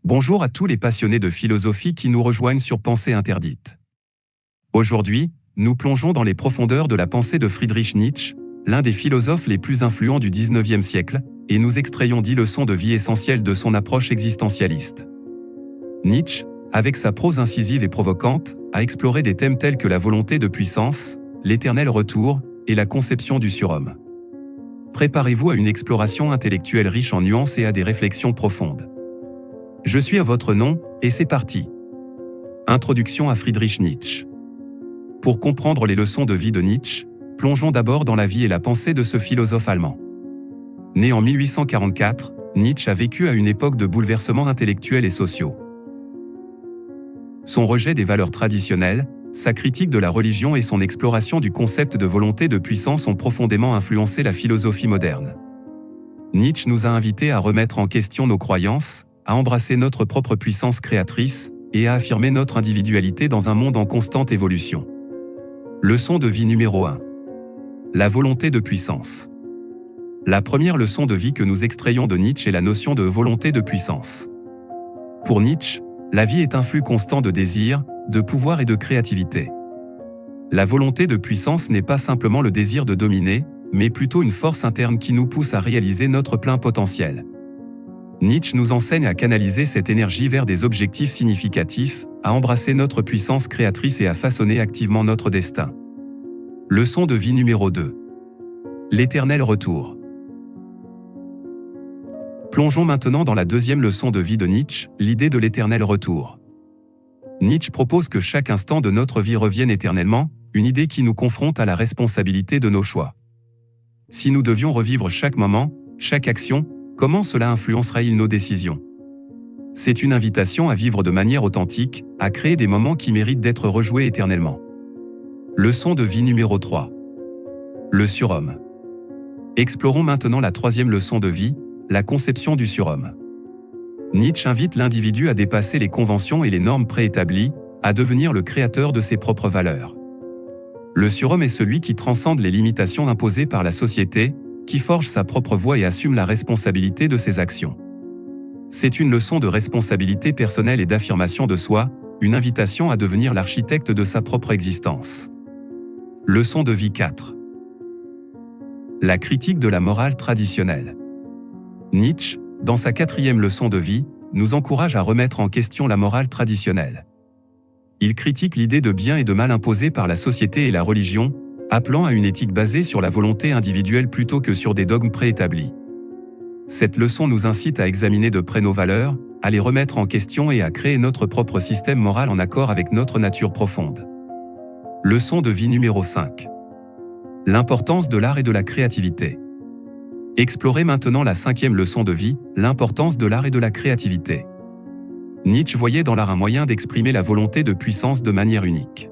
Bonjour à tous les passionnés de philosophie qui nous rejoignent sur Pensée interdite. Aujourd'hui, nous plongeons dans les profondeurs de la pensée de Friedrich Nietzsche, l'un des philosophes les plus influents du XIXe siècle, et nous extrayons 10 leçons de vie essentielles de son approche existentialiste. Nietzsche, avec sa prose incisive et provocante, a exploré des thèmes tels que la volonté de puissance, l'éternel retour, et la conception du surhomme. Préparez-vous à une exploration intellectuelle riche en nuances et à des réflexions profondes. Je suis à votre nom, et c'est parti. Introduction à Friedrich Nietzsche. Pour comprendre les leçons de vie de Nietzsche, plongeons d'abord dans la vie et la pensée de ce philosophe allemand. Né en 1844, Nietzsche a vécu à une époque de bouleversements intellectuels et sociaux. Son rejet des valeurs traditionnelles, sa critique de la religion et son exploration du concept de volonté de puissance ont profondément influencé la philosophie moderne. Nietzsche nous a invités à remettre en question nos croyances, à embrasser notre propre puissance créatrice, et à affirmer notre individualité dans un monde en constante évolution. Leçon de vie numéro 1. La volonté de puissance. La première leçon de vie que nous extrayons de Nietzsche est la notion de volonté de puissance. Pour Nietzsche, la vie est un flux constant de désir, de pouvoir et de créativité. La volonté de puissance n'est pas simplement le désir de dominer, mais plutôt une force interne qui nous pousse à réaliser notre plein potentiel. Nietzsche nous enseigne à canaliser cette énergie vers des objectifs significatifs, à embrasser notre puissance créatrice et à façonner activement notre destin. Leçon de vie numéro 2. L'éternel retour. Plongeons maintenant dans la deuxième leçon de vie de Nietzsche, l'idée de l'éternel retour. Nietzsche propose que chaque instant de notre vie revienne éternellement, une idée qui nous confronte à la responsabilité de nos choix. Si nous devions revivre chaque moment, chaque action, comment cela influencerait-il nos décisions? C'est une invitation à vivre de manière authentique, à créer des moments qui méritent d'être rejoués éternellement. Leçon de vie numéro 3. Le surhomme. Explorons maintenant la troisième leçon de vie, la conception du surhomme. Nietzsche invite l'individu à dépasser les conventions et les normes préétablies, à devenir le créateur de ses propres valeurs. Le surhomme est celui qui transcende les limitations imposées par la société, qui forge sa propre voie et assume la responsabilité de ses actions. C'est une leçon de responsabilité personnelle et d'affirmation de soi, une invitation à devenir l'architecte de sa propre existence. Leçon de vie 4. La critique de la morale traditionnelle. Nietzsche, dans sa quatrième leçon de vie, nous encourage à remettre en question la morale traditionnelle. Il critique l'idée de bien et de mal imposée par la société et la religion, appelant à une éthique basée sur la volonté individuelle plutôt que sur des dogmes préétablis. Cette leçon nous incite à examiner de près nos valeurs, à les remettre en question et à créer notre propre système moral en accord avec notre nature profonde. Leçon de vie numéro 5. L'importance de l'art et de la créativité. Explorez maintenant la cinquième leçon de vie, l'importance de l'art et de la créativité. Nietzsche voyait dans l'art un moyen d'exprimer la volonté de puissance de manière unique.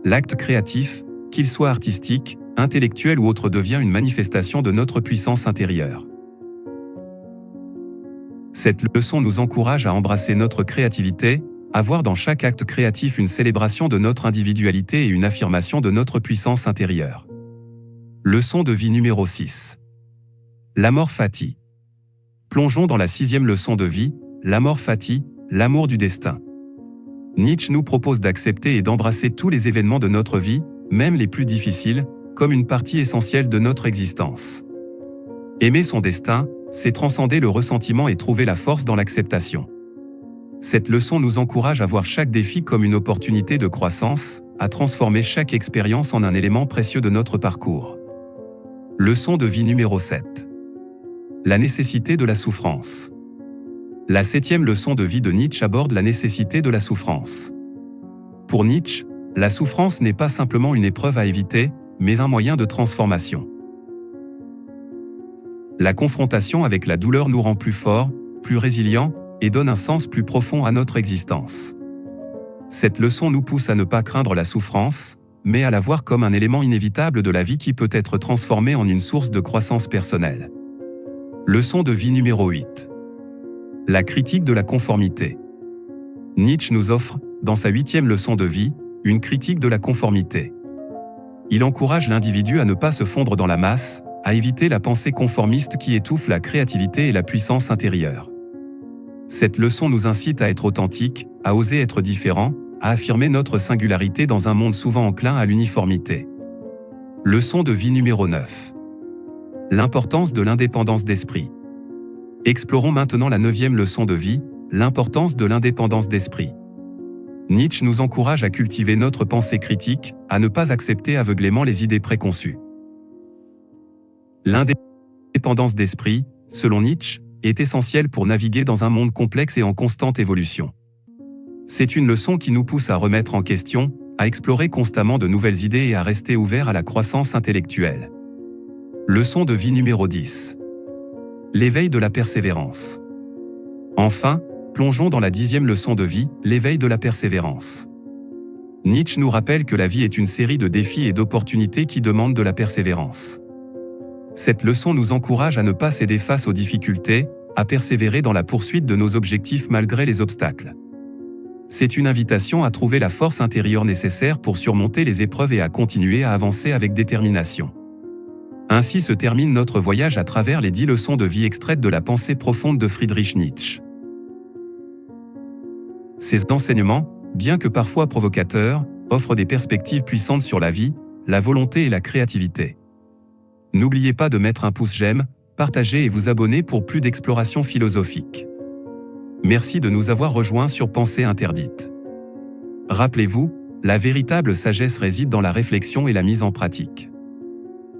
L'acte créatif, qu'il soit artistique, intellectuel ou autre, devient une manifestation de notre puissance intérieure. Cette leçon nous encourage à embrasser notre créativité, à voir dans chaque acte créatif une célébration de notre individualité et une affirmation de notre puissance intérieure. Leçon de vie numéro 6. L'amor fati. Plongeons dans la sixième leçon de vie, l'amor fati, l'amour du destin. Nietzsche nous propose d'accepter et d'embrasser tous les événements de notre vie, même les plus difficiles, comme une partie essentielle de notre existence. Aimer son destin, c'est transcender le ressentiment et trouver la force dans l'acceptation. Cette leçon nous encourage à voir chaque défi comme une opportunité de croissance, à transformer chaque expérience en un élément précieux de notre parcours. Leçon de vie numéro 7. La nécessité de la souffrance. La septième leçon de vie de Nietzsche aborde la nécessité de la souffrance. Pour Nietzsche, la souffrance n'est pas simplement une épreuve à éviter, mais un moyen de transformation. La confrontation avec la douleur nous rend plus forts, plus résilients, et donne un sens plus profond à notre existence. Cette leçon nous pousse à ne pas craindre la souffrance, mais à la voir comme un élément inévitable de la vie qui peut être transformé en une source de croissance personnelle. Leçon de vie numéro 8. La critique de la conformité. Nietzsche nous offre, dans sa 8e leçon de vie, une critique de la conformité. Il encourage l'individu à ne pas se fondre dans la masse, à éviter la pensée conformiste qui étouffe la créativité et la puissance intérieure. Cette leçon nous incite à être authentiques, à oser être différents, à affirmer notre singularité dans un monde souvent enclin à l'uniformité. Leçon de vie numéro 9. L'importance de l'indépendance d'esprit. Explorons maintenant la 9e leçon de vie, l'importance de l'indépendance d'esprit. Nietzsche nous encourage à cultiver notre pensée critique, à ne pas accepter aveuglément les idées préconçues. L'indépendance d'esprit, selon Nietzsche, est essentielle pour naviguer dans un monde complexe et en constante évolution. C'est une leçon qui nous pousse à remettre en question, à explorer constamment de nouvelles idées et à rester ouverts à la croissance intellectuelle. Leçon de vie numéro 10. L'éveil de la persévérance. Enfin, plongeons dans la 10e leçon de vie, l'éveil de la persévérance. Nietzsche nous rappelle que la vie est une série de défis et d'opportunités qui demandent de la persévérance. Cette leçon nous encourage à ne pas céder face aux difficultés, à persévérer dans la poursuite de nos objectifs malgré les obstacles. C'est une invitation à trouver la force intérieure nécessaire pour surmonter les épreuves et à continuer à avancer avec détermination. Ainsi se termine notre voyage à travers les 10 leçons de vie extraites de la pensée profonde de Friedrich Nietzsche. Ces enseignements, bien que parfois provocateurs, offrent des perspectives puissantes sur la vie, la volonté et la créativité. N'oubliez pas de mettre un pouce j'aime, partager et vous abonner pour plus d'exploration philosophique. Merci de nous avoir rejoints sur Pensée interdite. Rappelez-vous, la véritable sagesse réside dans la réflexion et la mise en pratique.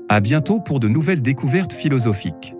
À bientôt pour de nouvelles découvertes philosophiques.